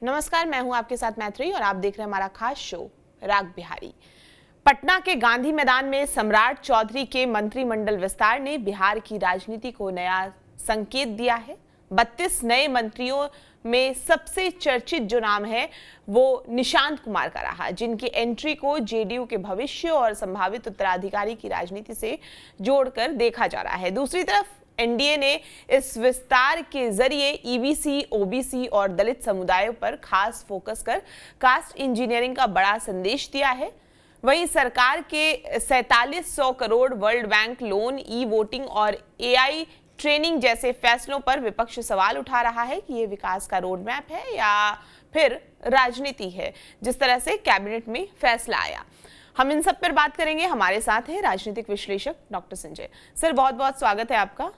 नमस्कार, मैं हूं आपके साथ मैत्री और आप देख रहे हैं हमारा खास शो राग बिहारी। पटना के गांधी मैदान में सम्राट चौधरी के मंत्रिमंडल विस्तार ने बिहार की राजनीति को नया संकेत दिया है। 32 नए मंत्रियों में सबसे चर्चित जो नाम है वो निशांत कुमार का रहा, जिनकी एंट्री को जेडीयू के भविष्य और संभावित उत्तराधिकारी की राजनीति से जोड़कर देखा जा रहा है। दूसरी तरफ एनडीए ने इस विस्तार के जरिए ईबीसी, ओबीसी और दलित समुदायों पर खास फोकस कर कास्ट इंजीनियरिंग का बड़ा संदेश दिया है। वहीं सरकार के 4700 crore world bank loan, e voting और एआई ट्रेनिंग जैसे फैसलों पर विपक्ष सवाल उठा रहा है कि ये विकास का रोड मैप है या फिर राजनीति है। जिस तरह से कैबिनेट में फैसला आया, हम इन सब पर बात करेंगे। हमारे साथ है राजनीतिक विश्लेषक डॉक्टर संजय। सर, बहुत बहुत स्वागत है आपका।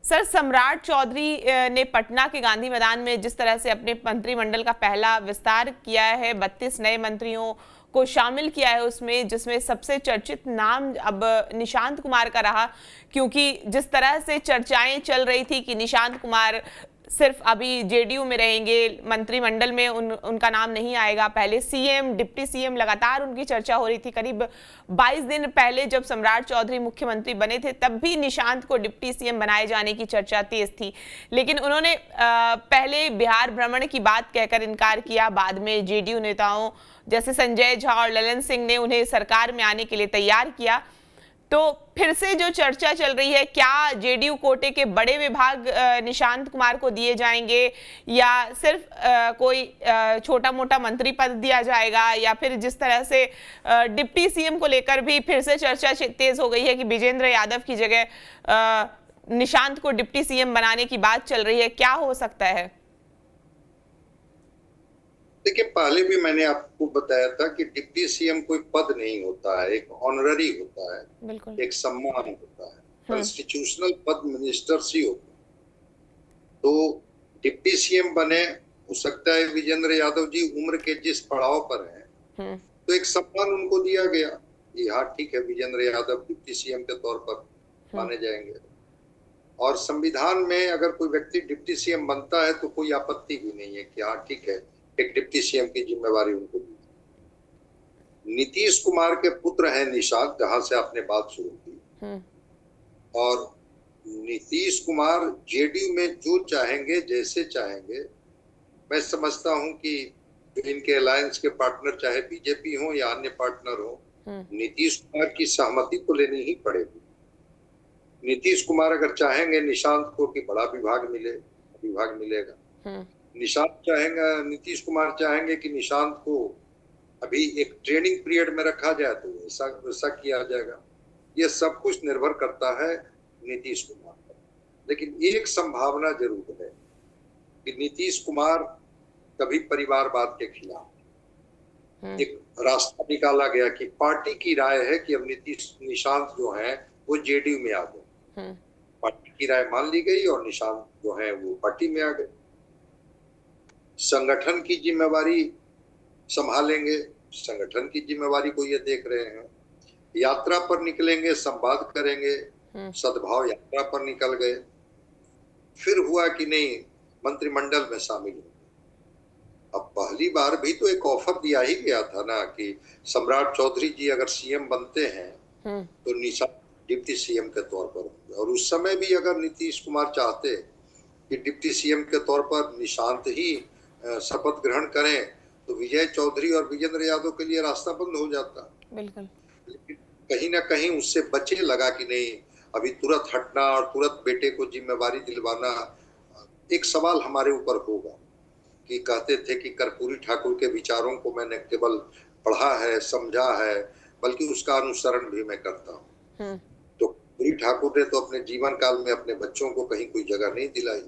सर, सम्राट चौधरी ने पटना के गांधी मैदान में जिस तरह से अपने मंत्रिमंडल का पहला विस्तार किया है, 32 नए मंत्रियों को शामिल किया है उसमें, जिसमें सबसे चर्चित नाम अब निशांत कुमार का रहा, क्योंकि जिस तरह से चर्चाएं चल रही थी कि निशांत कुमार सिर्फ अभी जेडीयू में रहेंगे, मंत्रिमंडल में उनका नाम नहीं आएगा। पहले सीएम, डिप्टी सीएम लगातार उनकी चर्चा हो रही थी। करीब 22 दिन पहले जब सम्राट चौधरी मुख्यमंत्री बने थे तब भी निशांत को डिप्टी सीएम बनाए जाने की चर्चा तेज थी, लेकिन उन्होंने पहले बिहार भ्रमण की बात कहकर इनकार किया। बाद में जेडीयू नेताओं जैसे संजय झा और ललन सिंह ने उन्हें सरकार में आने के लिए तैयार किया। तो फिर से जो चर्चा चल रही है, क्या जेडीयू कोटे के बड़े विभाग निशांत कुमार को दिए जाएंगे या सिर्फ कोई छोटा मोटा मंत्री पद दिया जाएगा, या फिर जिस तरह से डिप्टी सीएम को लेकर भी फिर से चर्चा तेज हो गई है कि विजेंद्र यादव की जगह निशांत को डिप्टी सीएम बनाने की बात चल रही है। क्या हो सकता है? देखिए, पहले भी मैंने आपको बताया था कि डिप्टी सीएम कोई पद नहीं होता है, एक ऑनररी होता है, एक सम्मान होता है। कॉन्स्टिट्यूशनल पद मिनिस्टर्स ही होते हैं। तो डिप्टी सीएम बने, हो सकता है विजेंद्र यादव जी उम्र के जिस पड़ाव पर हैं, तो एक सम्मान उनको दिया गया कि हाँ ठीक है, विजेंद्र यादव डिप्टी सीएम के तौर पर माने जाएंगे। और संविधान में अगर कोई व्यक्ति डिप्टी सीएम बनता है तो कोई आपत्ति भी नहीं है कि हाँ ठीक है, एक डिप्टी सीएम की जिम्मेवारी उनको दी। नीतीश कुमार के पुत्र हैं निशांत, जहां से आपने बात शुरू की। और नीतीश कुमार जेडीयू में जो चाहेंगे, जैसे चाहेंगे, मैं समझता हूं कि जो इनके अलायंस के पार्टनर, चाहे बीजेपी हो या अन्य पार्टनर हो, नीतीश कुमार की सहमति तो लेनी ही पड़ेगी। नीतीश कुमार अगर चाहेंगे निशांत को कि बड़ा विभाग मिले, विभाग मिलेगा। नीतीश कुमार चाहेंगे कि निशांत को अभी एक ट्रेनिंग पीरियड में रखा जाए तो वैसा किया जाएगा। ये सब कुछ निर्भर करता है नीतीश कुमार पर। लेकिन एक संभावना जरूर है कि नीतीश कुमार कभी परिवारवाद के खिलाफ एक रास्ता निकाला गया कि पार्टी की राय है कि अब निशांत जो है वो जेडीयू में आ गए। पार्टी की राय मान ली गई और निशांत जो है वो पार्टी में आ गए। संगठन की जिम्मेवारी संभालेंगे, संगठन की जिम्मेवारी को ये देख रहे हैं। यात्रा पर निकलेंगे, संवाद करेंगे, सद्भाव यात्रा पर निकल गए। फिर हुआ कि नहीं, मंत्रिमंडल में शामिल हो। अब पहली बार भी तो एक ऑफर दिया ही गया था ना कि सम्राट चौधरी जी अगर सीएम बनते हैं तो निशांत डिप्टी सीएम के तौर पर होंगे। और उस समय भी अगर नीतीश कुमार चाहते कि डिप्टी सीएम के तौर पर निशांत ही शपथ ग्रहण करें तो विजय चौधरी और विजेंद्र यादव के लिए रास्ता बंद हो जाता। बिल्कुल। लेकिन कहीं ना कहीं उससे बचे, लगा कि नहीं, अभी तुरंत हटना और तुरंत बेटे को जिम्मेवारी दिलवाना, एक सवाल हमारे ऊपर होगा। कि कहते थे कि कर्पूरी ठाकुर के विचारों को मैंने केवल पढ़ा है, समझा है, बल्कि उसका अनुसरण भी मैं करता हूँ। तो कर्पूरी ठाकुर ने तो अपने जीवन काल में अपने बच्चों को कहीं कोई जगह नहीं दिलाई।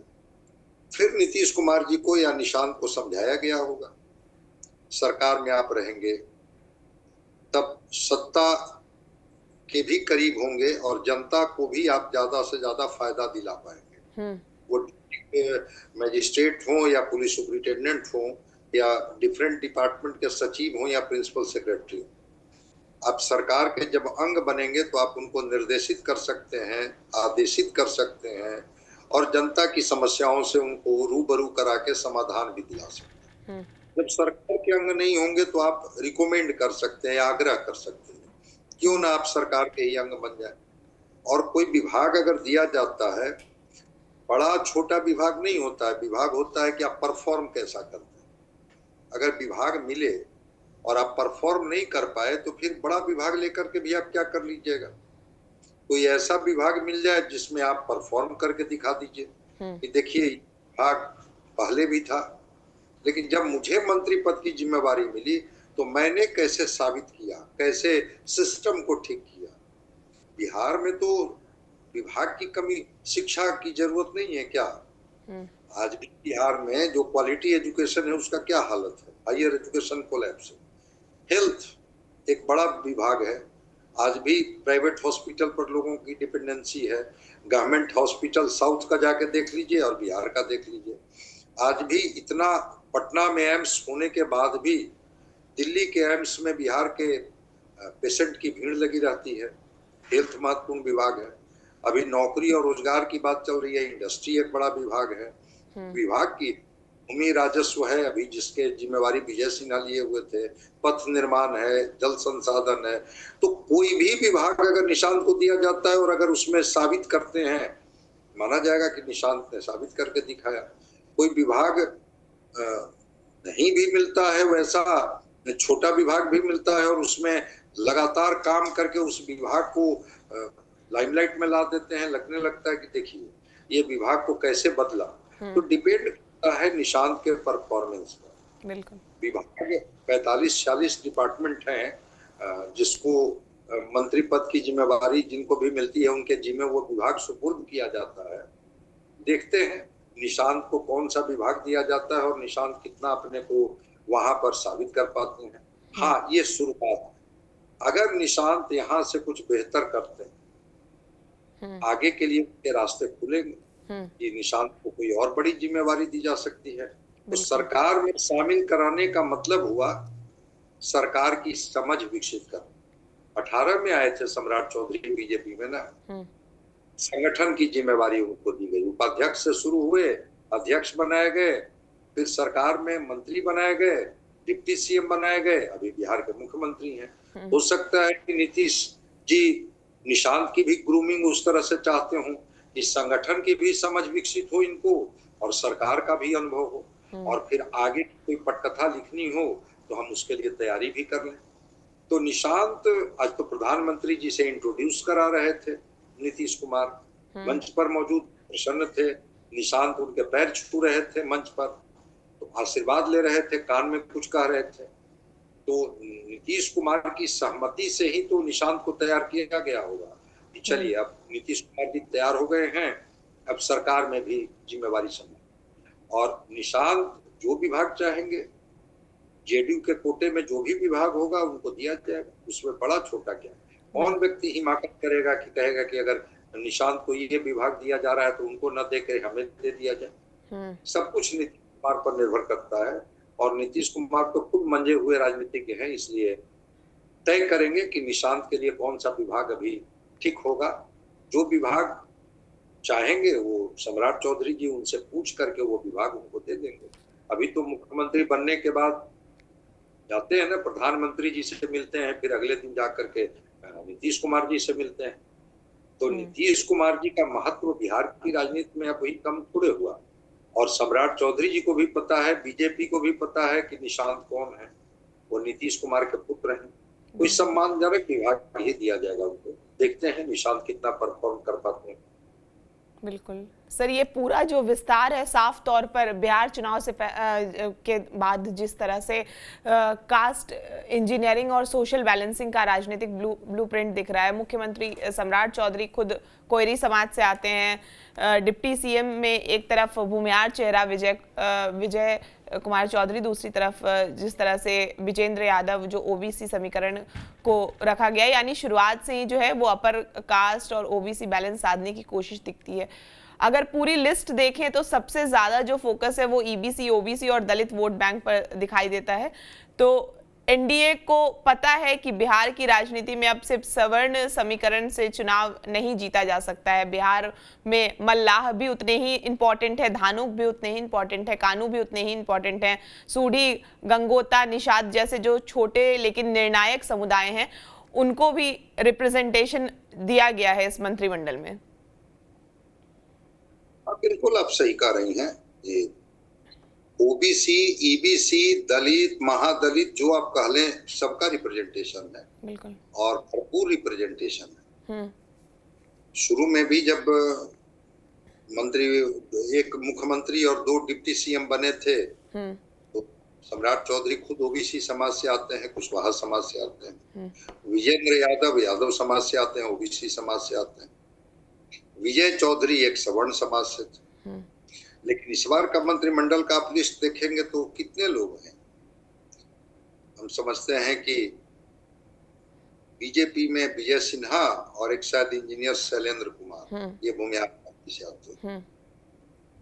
फिर नीतीश कुमार जी को या निशांत को समझाया गया होगा, सरकार में आप रहेंगे तब सत्ता के भी करीब होंगे और जनता को भी आप ज्यादा से ज्यादा फायदा दिला पाएंगे। वो मजिस्ट्रेट हो या पुलिस सुपरिटेंडेंट हो या डिफरेंट डिपार्टमेंट के सचिव हो या प्रिंसिपल सेक्रेटरी हो, आप सरकार के जब अंग बनेंगे तो आप उनको निर्देशित कर सकते हैं, आदेशित कर सकते हैं और जनता की समस्याओं से उनको रूबरू करा के समाधान भी दिला सकते हैं। जब सरकार के अंग नहीं होंगे तो आप रिकमेंड कर सकते हैं, आग्रह कर सकते हैं, क्यों ना आप सरकार के ही अंग बन जाए। और कोई विभाग अगर दिया जाता है, बड़ा छोटा विभाग नहीं होता है, विभाग होता है कि आप परफॉर्म कैसा करते हैं। अगर विभाग मिले और आप परफॉर्म नहीं कर पाए तो फिर बड़ा विभाग लेकर के भी आप क्या कर लीजिएगा। कोई ऐसा विभाग मिल जाए जिसमें आप परफॉर्म करके दिखा दीजिए कि देखिए विभाग पहले भी था, लेकिन जब मुझे मंत्री पद की जिम्मेवारी मिली तो मैंने कैसे साबित किया, कैसे सिस्टम को ठीक किया। बिहार में तो विभाग की कमी, शिक्षा की जरूरत नहीं है क्या? आज भी बिहार में जो क्वालिटी एजुकेशन है उसका क्या हालत है, हायर एजुकेशन कोलैप्स है। हेल्थ एक बड़ा विभाग है, आज भी प्राइवेट हॉस्पिटल पर लोगों की डिपेंडेंसी है। गवर्नमेंट हॉस्पिटल साउथ का जाके देख लीजिए और बिहार का देख लीजिए। आज भी इतना पटना में एम्स होने के बाद भी दिल्ली के एम्स में बिहार के पेशेंट की भीड़ लगी रहती है। हेल्थ महत्वपूर्ण विभाग है। अभी नौकरी और रोजगार की बात चल रही है, इंडस्ट्री एक बड़ा विभाग है। विभाग की भूमि राजस्व है अभी जिसके जिम्मेवारी विजय सिन्हा लिए हुए थे, पथ निर्माण है, जल संसाधन है। तो कोई भी विभाग अगर निशांत को दिया जाता है और अगर उसमें साबित करते हैं, माना जाएगा कि निशांत ने साबित करके दिखाया। कोई विभाग नहीं भी मिलता है, वैसा छोटा विभाग भी मिलता है और उसमें लगातार काम करके उस विभाग को लाइमलाइट में ला देते हैं। लगने लगता है कि देखिए ये विभाग को कैसे बदला। तो डिपेंड करता है निशांत के परफॉर्मेंस पर। बिल्कुल। विभाग 45-46 डिपार्टमेंट हैं जिसको मंत्री पद की जिम्मेवारी जिनको भी मिलती है उनके जिम्मे वो विभाग सुपुर्द किया जाता है। देखते हैं निशांत को कौन सा विभाग दिया जाता है और निशांत कितना अपने को वहां पर साबित कर पाते हैं। हाँ, ये शुरुआत है। अगर निशांत यहाँ से कुछ बेहतर करते हैं, आगे के लिए उनके रास्ते खुलेंगे। ये निशांत को कोई और बड़ी जिम्मेवारी दी जा सकती है। तो सरकार में शामिल कराने का मतलब हुआ सरकार की समझ विकसित करना। 18 में आए थे सम्राट चौधरी बीजेपी में ना, संगठन की जिम्मेवारी उनको दी गई। उपाध्यक्ष से शुरू हुए, अध्यक्ष बनाए गए, फिर सरकार में मंत्री बनाए गए, डिप्टी सीएम बनाए गए, अभी बिहार के मुख्यमंत्री हैं। हो सकता है कि नीतीश जी निशांत की भी ग्रूमिंग उस तरह से चाहते हों कि संगठन की भी समझ विकसित हो इनको और सरकार का भी अनुभव हो और फिर आगे कोई पटकथा लिखनी हो तो हम उसके लिए तैयारी भी कर लें। तो निशांत आज तो प्रधानमंत्री जी से इंट्रोड्यूस करा रहे थे। नीतीश कुमार मंच पर मौजूद प्रसन्न थे, निशांत उनके पैर छू रहे थे मंच पर, तो आशीर्वाद ले रहे थे, कान में कुछ कह रहे थे। तो नीतीश कुमार की सहमति से ही तो निशांत को तैयार किया गया होगा। चलिए अब नीतीश कुमार जी तैयार हो गए हैं, अब सरकार में भी जिम्मेवारी संभाल और निशांत जो विभाग चाहेंगे, जेडीयू के कोटे में जो भी विभाग होगा उनको दिया जाएगा। उसमें बड़ा छोटा क्या, कौन व्यक्ति हिमाकत करेगा कि कहेगा कि अगर निशांत को ये विभाग दिया जा रहा है तो उनको न देकर हमें दे दिया जाए। सब कुछ नीतीश कुमार पर निर्भर करता है और नीतीश कुमार तो खुद मंजे हुए राजनीतिज्ञ हैं, इसलिए तय करेंगे कि निशांत के लिए कौन सा विभाग अभी ठीक होगा। जो विभाग चाहेंगे वो सम्राट चौधरी जी उनसे पूछ करके वो विभाग उनको दे देंगे। अभी तो मुख्यमंत्री बनने के बाद जाते हैं ना, प्रधानमंत्री जी से मिलते हैं, फिर अगले दिन जाकर के नीतीश कुमार जी से मिलते हैं। तो नीतीश कुमार जी का महत्व बिहार की राजनीति में अब वही कम थोड़े हुआ और सम्राट चौधरी जी को भी पता है, बीजेपी को भी पता है कि निशांत कौन है, वो नीतीश कुमार के पुत्र हैं। कोई सम्मानजनक विभाग ही दिया जाएगा उनको। देखते हैं निशांत कितना परफॉर्म कर पाते हैं। बिल्कुल सर, ये पूरा जो विस्तार है साफ तौर पर बिहार चुनाव से के बाद जिस तरह से कास्ट इंजीनियरिंग और सोशल बैलेंसिंग का राजनीतिक ब्लूप्रिंट दिख रहा है। मुख्यमंत्री सम्राट चौधरी खुद कोयरी समाज से आते हैं, डिप्टी सीएम में एक तरफ भूमिहार चेहरा विजय कुमार चौधरी, दूसरी तरफ जिस तरह से विजेंद्र यादव जो ओबीसी समीकरण को रखा गया, यानी शुरुआत से ही जो है वो अपर कास्ट और ओबीसी बैलेंस साधने की कोशिश दिखती है। अगर पूरी लिस्ट देखें तो सबसे ज्यादा जो फोकस है वो ईबीसी, ओबीसी और दलित वोट बैंक पर दिखाई देता है। तो एनडीए को पता है कि बिहार की राजनीति में अब सिर्फ सवर्ण समीकरण से चुनाव नहीं जीता जा सकता है। बिहार में मल्लाह भी उतने ही इंपॉर्टेंट है, धानुक भी उतने ही इंपॉर्टेंट है, कानू भी उतने ही इंपॉर्टेंट है, सूढ़ी, गंगोता, निषाद जैसे जो छोटे लेकिन निर्णायक समुदाय हैं उनको भी रिप्रेजेंटेशन दिया गया है इस मंत्रिमंडल में। बिल्कुल आप सही कह रही हैं। ये ओबीसी, ईबीसी, दलित, महादलित जो आप कह लें सबका रिप्रेजेंटेशन है। बिल्कुल। और भरपूर रिप्रेजेंटेशन है। शुरू में भी जब एक मुख्यमंत्री और 2 डिप्टी सीएम बने थे तो सम्राट चौधरी खुद ओबीसी समाज से आते हैं, कुशवाहा समाज से आते हैं। विजेंद्र यादव यादव समाज से आते हैं, ओबीसी समाज से आते हैं। विजय चौधरी एक सवर्ण समाज से थे। लेकिन इस बार का मंत्रिमंडल का आप लिस्ट देखेंगे तो कितने लोग हैं। हम समझते हैं कि बीजेपी में विजय सिन्हा और एक शायद इंजीनियर शैलेंद्र कुमार, ये भूमिहार पार्टी से आते हैं।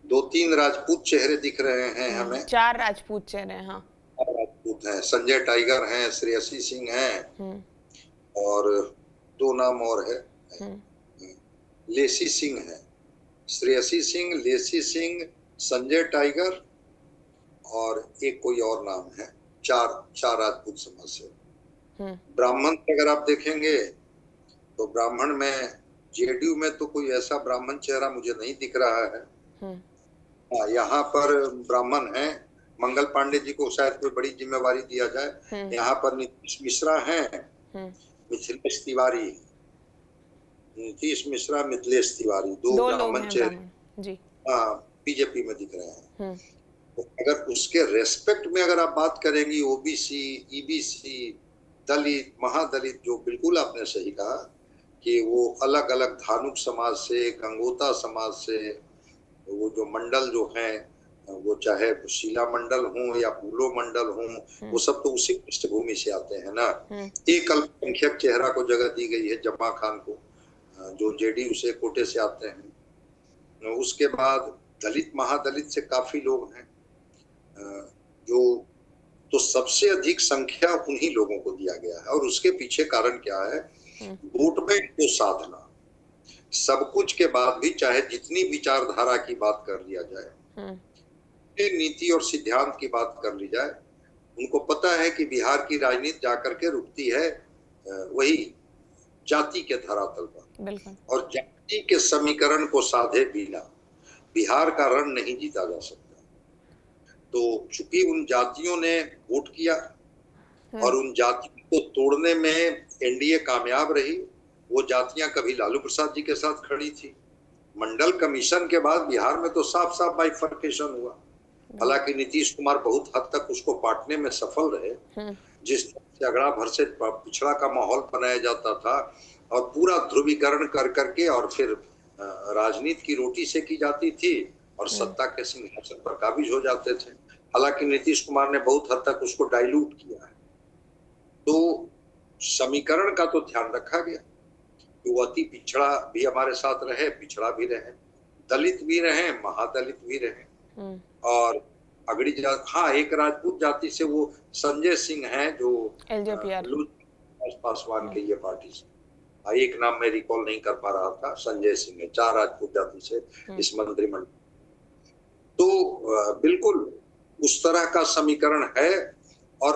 2-3 राजपूत चेहरे दिख रहे हैं हमें। 4 राजपूत चेहरे हैं। हाँ, राजपूत हैं, संजय टाइगर हैं, श्रेयसी सिंह हैं और 2 नाम और है, लेसी सिंह है। श्रेयसी सिंह, लेसी सिंह, संजय टाइगर और एक कोई और नाम है। 4 राजपूत समाज से। ब्राह्मण अगर आप देखेंगे तो ब्राह्मण में जेडीयू में तो कोई ऐसा ब्राह्मण चेहरा मुझे नहीं दिख रहा है। हाँ, यहाँ पर ब्राह्मण है। मंगल पांडे जी को शायद कोई बड़ी जिम्मेवारी दिया जाए। यहाँ पर नीतीश मिश्रा है, मिथिलेश तिवारी, नीतीश मिश्रा, मिथिलेश तिवारी, 2 ब्राह्मण चेहरे बीजेपी में दिख रहे हैं। तो अगर उसके रेस्पेक्ट में अगर आप बात करेंगी ओबीसी, ईबीसी, दलित, महादलित, जो बिल्कुल आपने सही कहा कि वो अलग अलग धानुक समाज से, गंगोता समाज से, वो जो मंडल जो है वो चाहे शीला मंडल हो या फूलो मंडल हो, वो सब तो उसी पृष्ठभूमि से आते हैं ना। एक अल्पसंख्यक चेहरा को जगह दी गई है, जमा खान को, जो जेडीयू से कोटे से आते हैं। उसके बाद दलित महादलित से काफी लोग हैं जो, तो सबसे अधिक संख्या उन्हीं लोगों को दिया गया है। और उसके पीछे कारण क्या है? वोट बैंक को साधना। सब कुछ के बाद भी चाहे जितनी विचारधारा की बात कर लिया जाए, नीति और सिद्धांत की बात कर ली जाए, उनको पता है कि बिहार की राजनीति जाकर के रुकती है वही जाति के धरातल पर। और जाति के समीकरण को साधे बिना बिहार का रण नहीं जीता जा सकता। तो चूंकि उन जातियों ने वोट किया और उन जातियों को तोड़ने में एनडीए कामयाब रही। वो जातियां कभी लालू प्रसाद जी के साथ खड़ी थी। मंडल कमीशन के बाद बिहार में तो साफ साफ बाइफर्केशन हुआ। हालांकि नीतीश कुमार बहुत हद तक उसको बांटने में सफल रहे। जिस झगड़ा भर से पिछड़ा का माहौल बनाया जाता था और पूरा ध्रुवीकरण कर करके और फिर राजनीति की रोटी से की जाती थी और सत्ता के सिंहासन पर काबिज हो जाते थे। हालांकि नीतीश कुमार ने बहुत हद तक उसको डाइल्यूट किया है। तो समीकरण का तो ध्यान रखा गया कि वो अति पिछड़ा भी हमारे साथ रहे, पिछड़ा भी रहे, दलित भी रहे, महादलित भी रहे। और अगड़ी जाति, हाँ, एक राजपूत जाति से वो संजय सिंह हैं जो पासवान के ये पार्टी से, एक नाम मैं रिकॉल नहीं कर पा रहा था, संजय सिंह है। 4 राजपूत जाति से इस मंत्रिमंडल। तो बिल्कुल उस तरह का समीकरण है। और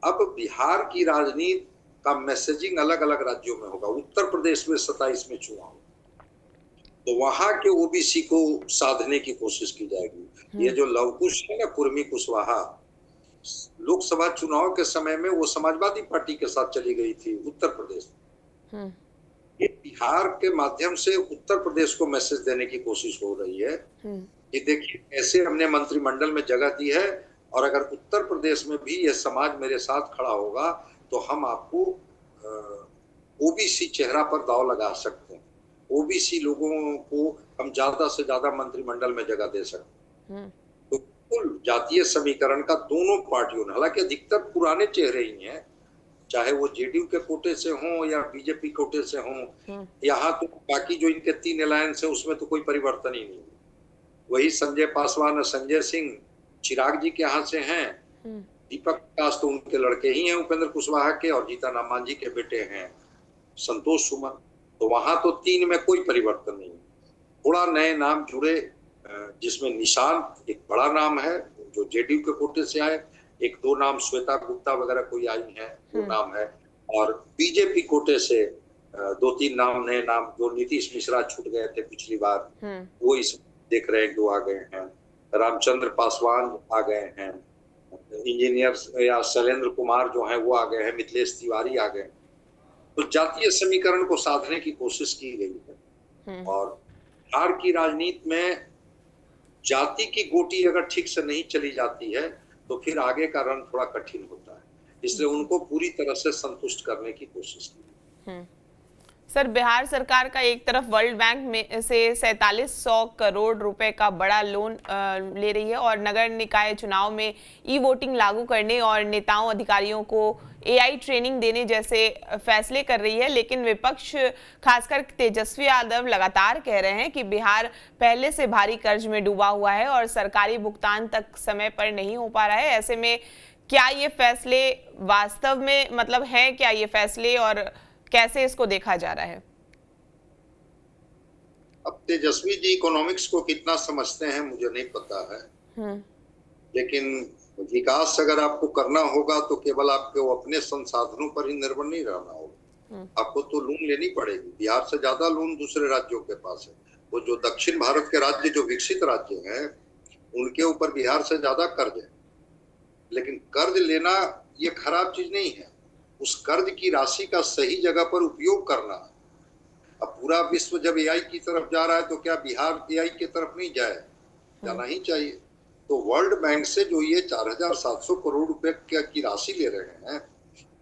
अब बिहार की राजनीति का मैसेजिंग अलग अलग राज्यों में होगा। उत्तर प्रदेश में 27 में चुनाव, तो वहां के ओबीसी को साधने की कोशिश की जाएगी। ये जो लवकुश है ना, कुर्मी कुशवाहा, लोकसभा चुनाव के समय में वो समाजवादी पार्टी के साथ चली गई थी उत्तर प्रदेश में। ये बिहार के माध्यम से उत्तर प्रदेश को मैसेज देने की कोशिश हो रही है कि देखिए ऐसे हमने मंत्रिमंडल में जगह दी है और अगर उत्तर प्रदेश में भी ये समाज मेरे साथ खड़ा होगा तो हम आपको ओबीसी चेहरा पर दांव लगा सकते हैं। ओबीसी लोगों को हम ज्यादा से ज्यादा मंत्रिमंडल में जगह दे सकते हैं। तो कुल जातीय समीकरण का दोनों पार्टियों ने, हालांकि अधिकतर पुराने चेहरे ही हैं, चाहे वो जेडीयू के कोटे से हों या बीजेपी कोटे से हों। यहाँ तो बाकी जो इनके 3 अलायंस है उसमें तो कोई परिवर्तन ही नहीं। वही संजय पासवान और संजय सिंह चिराग जी के यहाँ से हैं दीपक प्रकाश तो उनके लड़के ही हैं, उपेंद्र कुशवाहा के, और जीतन राम मांझी के बेटे हैं संतोष सुमन। तो वहां तो 3 में कोई परिवर्तन नहीं। थोड़ा नए नाम जुड़े, जिसमें निशांत एक बड़ा नाम है जो जेडीयू के कोटे से आए, 1-2 नाम श्वेता गुप्ता वगैरह कोई आई है, वो नाम है, और बीजेपी कोटे से 2-3 नाम, नए नाम, जो नीतीश मिश्रा छूट गए थे पिछली बार, वो इस देख रहे हैं, 2 आ गए हैं। रामचंद्र पासवान आ गए हैं, इंजीनियर या शैलेंद्र कुमार जो है वो आ गए हैं, मिथिलेश तिवारी आ गए। तो जातीय समीकरण को साधने की कोशिश की गई है, और बिहार की राजनीति में जाति की गोटी अगर ठीक से नहीं चली जाती है तो फिर आगे का रन थोड़ा कठिन होता है। इसलिए उनको पूरी तरह से संतुष्ट करने की कोशिश की। सर, बिहार सरकार का एक तरफ वर्ल्ड बैंक में से 4700 करोड़ रुपए का बड़ा लोन ले रही है और नगर निकाय चुनाव में ई वोटिंग लागू करने और नेताओं अधिकारियों को एआई ट्रेनिंग देने जैसे फैसले कर रही है, लेकिन विपक्ष खासकर तेजस्वी यादव लगातार कह रहे हैं कि बिहार पहले से भारी कर्ज में डूबा हुआ है और सरकारी भुगतान तक समय पर नहीं हो पा रहा है। ऐसे में क्या ये फैसले वास्तव में मतलब है क्या ये फैसले, और कैसे इसको देखा जा रहा है? अब तेजस्वी जी इकोनॉमिक्स को कितना समझते हैं मुझे नहीं पता है, लेकिन विकास अगर आपको करना होगा तो केवल आपको अपने संसाधनों पर ही निर्भर नहीं रहना होगा, आपको तो लोन लेनी पड़ेगी। बिहार से ज्यादा लोन दूसरे राज्यों के पास है। वो जो दक्षिण भारत के राज्य, जो विकसित राज्य हैं, उनके ऊपर बिहार से ज्यादा कर्ज है। लेकिन कर्ज लेना ये खराब चीज नहीं है, उस कर्ज की राशि का सही जगह पर उपयोग करना। अब पूरा विश्व जब एआई की तरफ जा रहा है तो क्या बिहार एआई की तरफ नहीं जाए? जाना ही चाहिए। तो वर्ल्ड बैंक से जो ये 4700 करोड़ रुपए की राशि ले रहे हैं,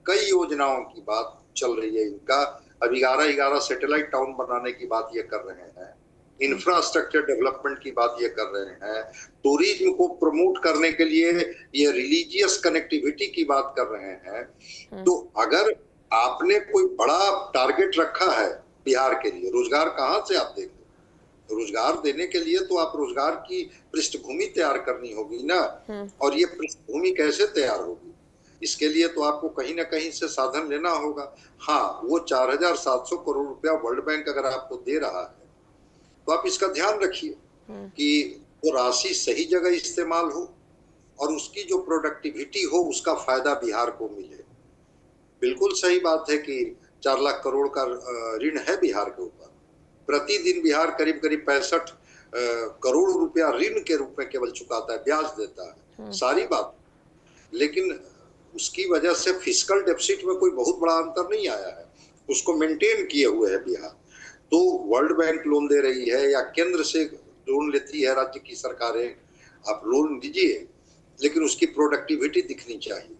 कई योजनाओं की बात चल रही है इनका। अब 11 सैटेलाइट टाउन बनाने की बात ये कर रहे हैं, इंफ्रास्ट्रक्चर डेवलपमेंट की बात ये कर रहे हैं, टूरिज्म को प्रमोट करने के लिए ये रिलीजियस कनेक्टिविटी की बात कर रहे हैं। तो अगर आपने कोई बड़ा टारगेट रखा है बिहार के लिए, रोजगार कहाँ से आप देंगे? रोजगार देने के लिए तो आप रोजगार की पृष्ठभूमि तैयार करनी होगी ना, और ये पृष्ठभूमि कैसे तैयार होगी? इसके लिए तो आपको कहीं ना कहीं से साधन लेना होगा। हाँ, वो 4700 करोड़ रुपया वर्ल्ड बैंक अगर आपको दे रहा है तो आप इसका ध्यान रखिए कि वो राशि सही जगह इस्तेमाल हो और उसकी जो प्रोडक्टिविटी हो उसका फायदा बिहार को मिले। बिल्कुल सही बात है कि 4 लाख करोड़ का ऋण है बिहार के ऊपर। प्रतिदिन बिहार करीब 65 करोड़ रुपया ऋण के रूप में केवल चुकाता है, ब्याज देता है, सारी बात। लेकिन उसकी वजह से फिस्कल डेफिसिट में कोई बहुत बड़ा अंतर नहीं आया है, उसको मेंटेन किए हुए है बिहार। तो वर्ल्ड बैंक लोन दे रही है या केंद्र से लोन लेती है राज्य की सरकारें, आप लोन दीजिए, लेकिन उसकी प्रोडक्टिविटी दिखनी चाहिए।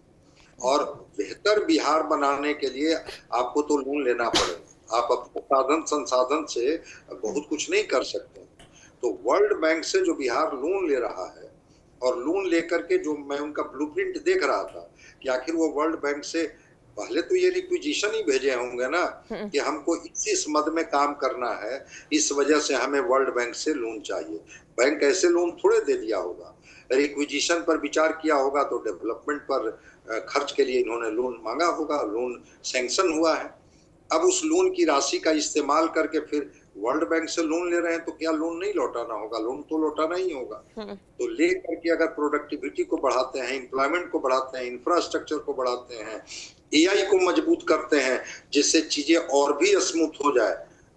और बेहतर बिहार बनाने के लिए आपको तो लोन लेना पड़ेगा। आप अपने साधन संसाधन से बहुत कुछ नहीं कर सकते। तो वर्ल्ड बैंक से जो बिहार लोन ले रहा है, और लोन लेकर के जो मैं उनका ब्लूप्रिंट देख रहा था कि आखिर वो वर्ल्ड बैंक से पहले तो ये रिक्विजिशन ही भेजे होंगे ना कि हमको इस मद में काम करना है, इस वजह से हमें वर्ल्ड बैंक से लोन चाहिए। बैंक ऐसे लोन थोड़े दे दिया होगा, रिक्विजिशन पर विचार किया होगा तो डेवलपमेंट पर खर्च के लिए इन्होंने लोन मांगा होगा, लोन सैंक्शन हुआ है। अब उस लोन की राशि का इस्तेमाल करके फिर वर्ल्ड बैंक से लोन ले रहे हैं तो क्या लोन नहीं लौटाना होगा? लोन तो लौटाना ही होगा। तो ले करके अगर प्रोडक्टिविटी को बढ़ाते हैं, एम्प्लॉयमेंट को बढ़ाते हैं, इंफ्रास्ट्रक्चर को बढ़ाते हैं, एआई को मजबूत करते हैं जिससे चीजें और भी स्मूथ हो जाए,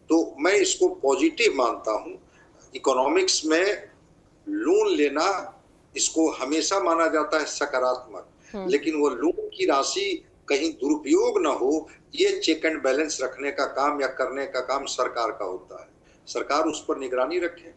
तो मैं इसको पॉजिटिव मानता हूं। इकोनॉमिक्स में लोन लेना इसको हमेशा माना जाता है सकारात्मक, लेकिन वो लोन की राशि कहीं दुरुपयोग ना हो, ये चेक एंड बैलेंस रखने का काम या करने का काम सरकार का होता है। सरकार उस पर निगरानी रखे,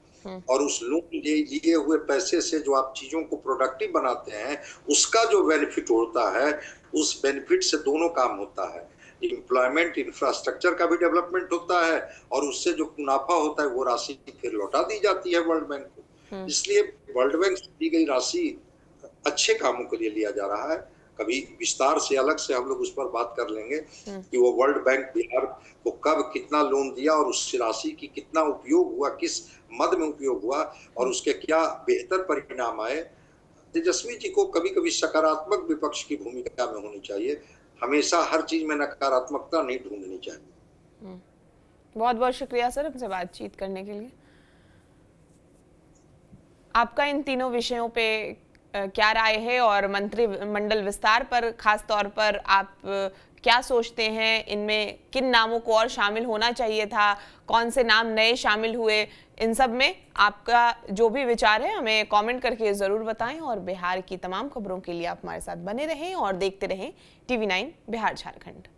और उस लोन लिए हुए पैसे से जो आप चीजों को प्रोडक्टिव बनाते हैं उसका जो बेनिफिट होता है, उस बेनिफिट से दोनों काम होता है। एम्प्लॉयमेंट, इंफ्रास्ट्रक्चर का भी डेवलपमेंट होता है, और उससे जो मुनाफा होता है वो राशि फिर लौटा दी जाती है वर्ल्ड बैंक को। इसलिए वर्ल्ड बैंक से दी गई राशि अच्छे कामों के लिए लिया जा रहा है। कभी विस्तार से अलग से हम लोग उस पर बात कर लेंगे कि वो वर्ल्ड बैंक बिहार को कब कितना लोन दिया और उस राशि की कितना उपयोग हुआ, किस मद में उपयोग हुआ और उसके क्या बेहतर परिणाम आए। तेजस्वी जी को कभी कभी सकारात्मक विपक्ष की भूमिका में होनी चाहिए, हमेशा हर चीज में नकारात्मकता नहीं ढूंढनी चाहिए। बहुत बहुत शुक्रिया सर हमसे बातचीत करने के लिए। आपका इन तीनों विषयों पे क्या राय है और मंत्रिमंडल विस्तार पर खास तौर पर आप क्या सोचते हैं, इनमें किन नामों को और शामिल होना चाहिए था, कौन से नाम नए शामिल हुए, इन सब में आपका जो भी विचार है हमें कमेंट करके ज़रूर बताएं। और बिहार की तमाम खबरों के लिए आप हमारे साथ बने रहें और देखते रहें TV9 बिहार झारखंड।